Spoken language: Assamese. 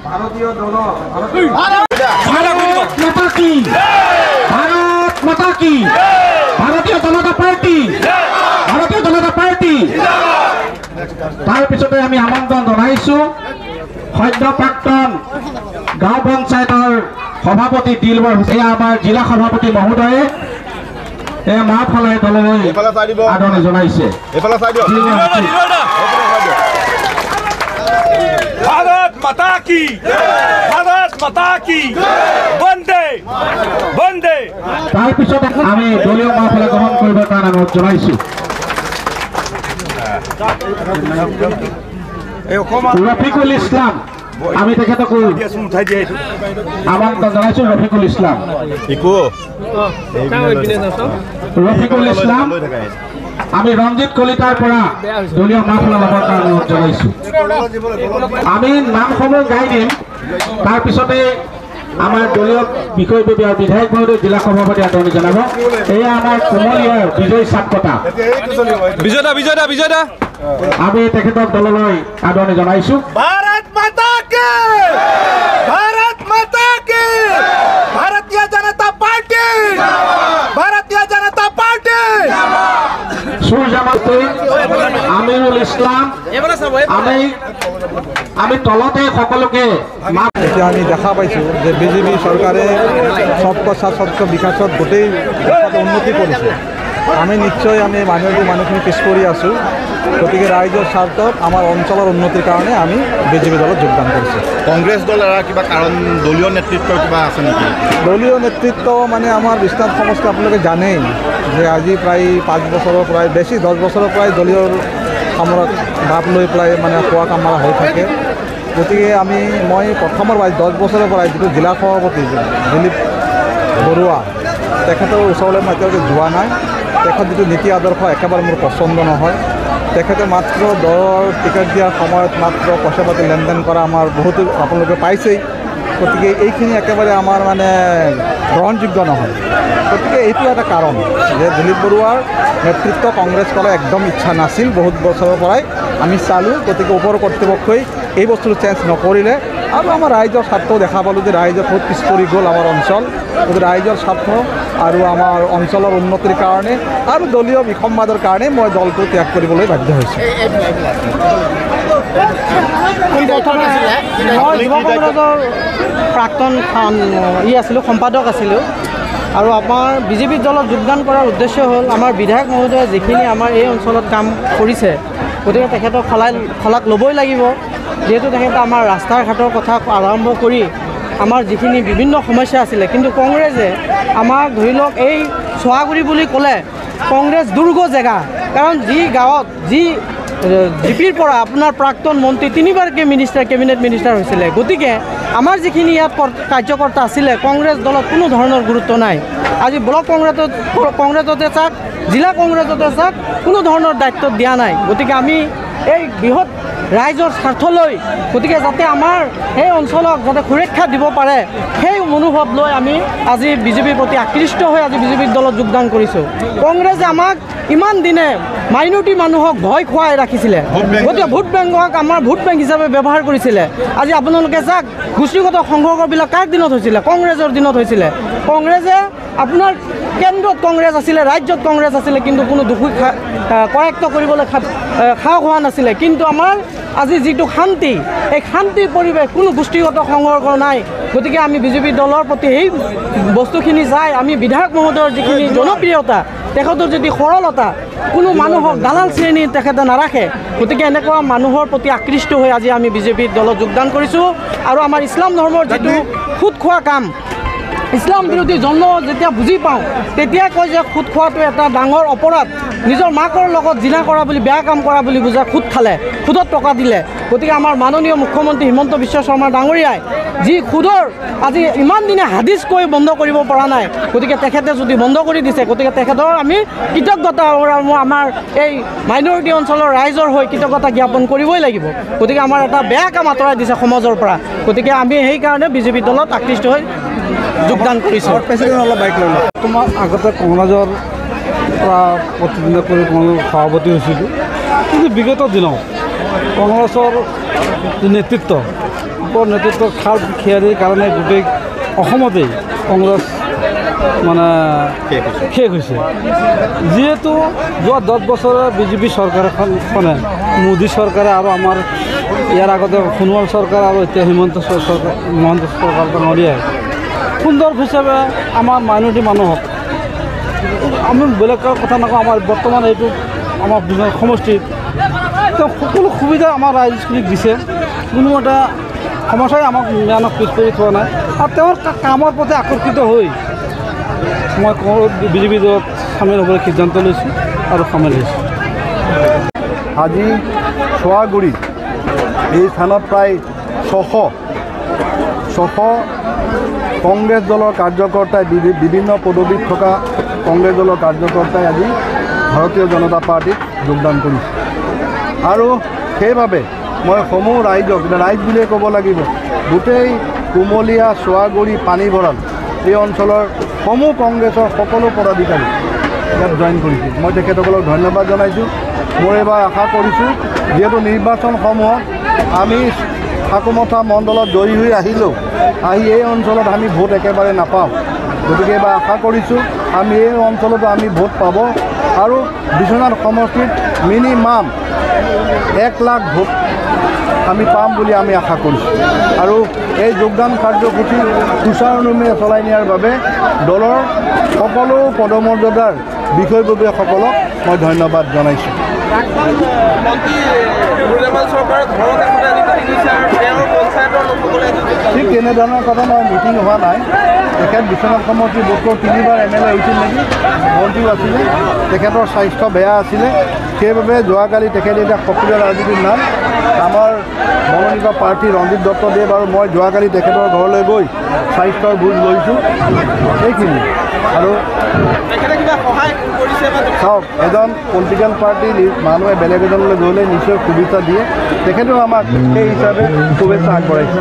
ভাৰতীয় দল ভাৰত মাতা কি ভাৰতীয় জনতা পাৰ্টি তাৰ পিছতে আমি আমন্ত্ৰণ জনাইছো সদ্য প্ৰাক্তন গাঁও পঞ্চায়তৰ সভাপতি দিলবৰ হুছেইন আমাৰ জিলা সভাপতি মহোদয়ে মাহ ফলাই দললৈ আদৰণি জনাইছে। भारत माता की बंदे बंदे। তাৰ পিছত আমি দলীয় মাহ ফলাই গ্ৰহণ কৰিবৰ কাৰণে অনুৰোধ জনাইছো। ৰফিকুল ইসলাম আমি তেখেতকো আমন্ত্ৰণ জানাইছো। ৰফিকুল ইসলাম আমি ৰঞ্জিত কলিতাৰ পৰা দলীয় মাহফলা ল'বৰ কাৰণে অনুৰোধ জনাইছো। আমি নামসমূহ গাই দিম, তাৰ পিছতে আমাৰ দলীয় বিষয়ববী আৰু বিধায়ক মহোদয় জিলা সভাপতি আদৰণি জনাব। এয়া আমাৰ কুমলীয়াৰ বিজয় চাপকটা বিজয়দা আমি তেখেতক দললৈ আদৰণি জনাইছো। भारत माता के भारतीय जनता पार्टी সুরজামাত আমিরুল ইসলাম আমি তলতে সকলোকে এতিয়া আমি দেখা পাইছোঁ যে বিজেপি চৰকাৰে সবকা সাথ সবকা বিকাশত গোটেই উন্নতি কৰিছে। আমি নিশ্চয় আমি মানুহখিনি পিছ পৰি আছোঁ। গতিকে ৰাইজৰ স্বাৰ্থত আমাৰ অঞ্চলৰ উন্নতিৰ কাৰণে আমি বিজেপি দলত যোগদান কৰিছোঁ। কংগ্ৰেছ দল এৰা কিবা কাৰণ দলীয় নেতৃত্বৰ কিবা আছে নেকি? দলীয় নেতৃত্ব মানে আমাৰ বিশ্বনাথ সমষ্টি আপোনালোকে জানেই যে আজি প্ৰায় 5 বছৰৰ প্ৰায় বেছি 10 বছৰৰ প্ৰায় দলীয় কামত ভাৱ লৈ পেলাই মানে খোৱা কামৰা হৈ থাকে। গতিকে মই প্ৰথমৰ 10 বছৰৰ পৰাই যিটো জিলা সভাপতি দিলীপ বৰুৱা তেখেতৰ ওচৰলৈ মই এতিয়ালৈকে যোৱা নাই। তেখেত যিটো নীতি আদৰ্শ একেবাৰে মোৰ পচন্দ নহয়। তেখেতে মাত্ৰ দলৰ টিকেট দিয়াৰ সময়ত মাত্ৰ পইচা পাতি লেনদেন কৰা আমাৰ বহুতো আপোনালোকে পাইছেই। গতিকে এইখিনি একেবাৰে আমাৰ মানে গ্ৰহণযোগ্য নহয়। গতিকে এইটো এটা কাৰণ যে দিলীপ বৰুৱাৰ নেতৃত্ব কংগ্ৰেছ দলে একদম ইচ্ছা নাছিল বহুত বছৰৰ পৰাই আমি চালোঁ। গতিকে ওপৰ কৰ্তৃপক্ষই এই বস্তুটো চেঞ্জ নকৰিলে আৰু আমাৰ ৰাইজৰ স্বাৰ্থও দেখা পালোঁ যে ৰাইজৰ বহুত পিছ পৰি গ'ল আমাৰ অঞ্চল। গতিকে ৰাইজৰ স্বাৰ্থ আৰু আমাৰ অঞ্চলৰ উন্নতিৰ কাৰণে আৰু দলীয় বিসম্বাদৰ কাৰণে মই দলটো ত্যাগ কৰিবলৈ বাধ্য হৈছোঁ। মই যুৱ কংগ্ৰেছৰ প্ৰাক্তন সম্পাদক আছিলোঁ আৰু আমাৰ বিজেপি দলত যোগদান কৰাৰ উদ্দেশ্য হ'ল আমাৰ বিধায়ক মহোদয়ে যিখিনি আমাৰ এই অঞ্চলত কাম কৰিছে গতিকে তেখেতক শলাগ ল'বই লাগিব। যিহেতু তেখেতে আমাৰ ৰাস্তা ঘাটৰ কথা আৰম্ভ কৰি আমাৰ যিখিনি বিভিন্ন সমস্যা আছিলে, কিন্তু কংগ্ৰেছে আমাক ধৰি লওক এই চোৱাগুৰি বুলি ক'লে কংগ্ৰেছ দুৰ্গ জেগা। কাৰণ যি গাঁৱত জিপিৰ পৰা আপোনাৰ প্ৰাক্তন মন্ত্ৰী 3বাৰকৈ কেবিনেট মিনিষ্টাৰ হৈছিলে। গতিকে আমাৰ যিখিনি ইয়াত কাৰ্যকৰ্তা আছিলে কংগ্ৰেছ দলত কোনো ধৰণৰ গুৰুত্ব নাই। আজি ব্লক কংগ্ৰেছতে চাওক, জিলা কংগ্ৰেছতে চাওক, কোনো ধৰণৰ দায়িত্ব দিয়া নাই। গতিকে আমি এই বৃহৎ ৰাইজৰ স্বাৰ্থ লৈ গতিকে যাতে আমাৰ সেই অঞ্চলক যাতে সুৰক্ষা দিব পাৰে সেই মনোভাৱ লৈ আমি আজি বিজেপিৰ প্ৰতি আকৃষ্ট হৈ আজি বিজেপিৰ দলত যোগদান কৰিছোঁ। কংগ্ৰেছে আমাক ইমান দিনে মাইনৰিটি মানুহক ভয় খুৱাই ৰাখিছিলে। গতিকে ভোট বেংকক আমাৰ ভোট বেংক হিচাপে ব্যৱহাৰ কৰিছিলে। আজি আপোনালোকে চাওক গোষ্ঠীগত সংঘৰ্ষবিলাক কাৰ দিনত হৈছিলে? কংগ্ৰেছৰ দিনত হৈছিলে। কংগ্ৰেছে আপোনাৰ কেন্দ্ৰত কংগ্ৰেছ আছিলে, ৰাজ্যত কংগ্ৰেছ আছিলে, কিন্তু কোনো দোষী কৰায়ত্ব কৰিবলৈ সাহস হোৱা নাছিলে। কিন্তু আমাৰ আজি যিটো শান্তি, এই শান্তিৰ পৰিৱেশ, কোনো গোষ্ঠীগত সংঘৰ্ষ নাই। গতিকে আমি বিজেপি দলৰ প্ৰতি সেই বস্তুখিনি চাই আমি বিধায়ক মহোদয়ৰ যিখিনি জনপ্ৰিয়তা, তেখেতৰ যদি সৰলতা, কোনো মানুহক দালাল শ্ৰেণী তেখেতে নাৰাখে। গতিকে এনেকুৱা মানুহৰ প্ৰতি আকৃষ্ট হৈ আজি আমি বিজেপিৰ দলত যোগদান কৰিছোঁ। আৰু আমাৰ ইছলাম ধৰ্মৰ যিটো সুদ খোৱা কাম, ইছলাম বিৰোধী জন্ম যেতিয়া বুজি পাওঁ তেতিয়া কয় যে সুদ খোৱাটো এটা ডাঙৰ অপৰাধ। নিজৰ মাকৰ লগত জিনা কৰা বুলি, বেয়া কাম কৰা বুলি বুজায় সুদ খালে, সুদত টকা দিলে। গতিকে আমাৰ মাননীয় মুখ্যমন্ত্ৰী হিমন্ত বিশ্ব শৰ্মা ডাঙৰীয়াই যি সুদৰ আজি ইমান দিনে হাদিছ কৈ বন্ধ কৰিব পৰা নাই, গতিকে তেখেতে যদি বন্ধ কৰি দিছে গতিকে তেখেতৰ আমি কৃতজ্ঞতা আমাৰ এই মাইনৰিটি অঞ্চলৰ ৰাইজৰ হৈ কৃতজ্ঞতা জ্ঞাপন কৰিবই লাগিব। গতিকে আমাৰ এটা বেয়া কাম আঁতৰাই দিছে সমাজৰ পৰা। গতিকে আমি সেইকাৰণে বিজেপি দলত আকৃষ্ট হৈ যোগদান কৰিছোঁ। প্ৰেচিডেণ্ট অলপ বাইক লৈ লওঁ। তোমাৰ আগতে কংগ্ৰেছৰ প্ৰতিদ্বন্দ্বিতা কৰি কংগ্ৰেছৰ সভাপতি হৈছিলোঁ। কিন্তু বিগত দিনত কংগ্ৰেছৰ নেতৃত্ব ওপৰ নেতৃত্বৰ খাল খেয়াৰিৰ কাৰণে গোটেই অসমতেই কংগ্ৰেছ মানে শেষ হৈছে। যিহেতু যোৱা 10 বছৰে বিজেপি চৰকাৰখনে মোদী চৰকাৰে আৰু আমাৰ ইয়াৰ আগতে সোণোৱাল চৰকাৰ আৰু এতিয়া হিমন্ত চৰকাৰ ডাঙৰীয়াই সুন্দৰ হিচাপে আমাৰ মাইনৰিটি মানুহক আমি বেলেগ কথা নকওঁ, আমাৰ বৰ্তমান এইটো আমাৰ সমষ্টিত তেওঁ সকলো সুবিধা আমাৰ ৰাইজখিনিক দিছে। কোনো এটা সমস্যাই আমাক ন্যায়ক পিছ কৰি থোৱা নাই আৰু তেওঁৰ কামৰ প্ৰতি আকৰ্ষিত হৈ মই বিজেপি দলত সামিল হ'বলৈ সিদ্ধান্ত লৈছোঁ আৰু সামিল হৈছোঁ। আজি চোৱাগুৰিত এই স্থানত প্ৰায় 600 কংগ্ৰেছ দলৰ কাৰ্যকৰ্তাই বিভিন্ন পদবীত থকা কংগ্ৰেছ দলৰ কাৰ্যকৰ্তাই আজি ভাৰতীয় জনতা পাৰ্টীত যোগদান কৰিছে। আৰু সেইবাবে মই সমূহ ৰাইজক, ৰাইজ বুলিয়ে ক'ব লাগিব, গোটেই কুমলীয়া, চোৱাগুৰি, পানী ভঁৰাল এই অঞ্চলৰ সমূহ কংগ্ৰেছৰ সকলো পদাধিকাৰী ইয়াত জইন কৰিছে। মই তেখেতসকলক ধন্যবাদ জনাইছোঁ। মই এইবাৰ আশা কৰিছোঁ, যিহেতু নিৰ্বাচনসমূহত আমি ঠাকুমঠা মণ্ডলত জয়ী হৈ আহিলেও এই অঞ্চলত আমি ভোট একেবাৰে নাপাওঁ। গতিকে এইবাৰ আশা কৰিছোঁ আমি এই অঞ্চলতো আমি ভোট পাব আৰু বিশ্বনাথ সমষ্টিত মিনিমাম 1 লাখ ভোট আমি পাম বুলি আমি আশা কৰিছোঁ। আৰু এই যোগদান কাৰ্যসূচী সুচাৰুৰূপে চলাই নিয়াৰ বাবে দলৰ সকলো পদমৰ্যাদাৰ বিষয়ববীয়াসকলক মই ধন্যবাদ জনাইছোঁ। ঠিক তেনেধৰণৰ কথা নহয়, মিটিং হোৱা নাই। তেখেত বিশ্বনাথ সমষ্টিৰ বছৰ 3বাৰ MLA হৈছিল নেকি, মন্ত্ৰীও আছিলে। তেখেতৰ স্বাস্থ্য বেয়া আছিলে, সেইবাবে যোৱাকালি তেখেত এতিয়া সক্ৰিয় ৰাজনীতিত নাই। আমাৰ মনোনীত প্ৰাৰ্থী ৰঞ্জিত দত্তদেৱ আৰু মই যোৱাকালি তেখেতৰ ঘৰলৈ গৈ স্বাস্থ্যৰ বুজ লৈছোঁ। সেইখিনি আৰু চাওক, এজন পলিটিকেল পাৰ্টিৰ মানুহে বেলেগ এজনলৈ গ'লে নিশ্চয় শুভেচ্ছা দিয়ে, তেখেতেও আমাক সেই হিচাপে শুভেচ্ছা আগবঢ়াইছে।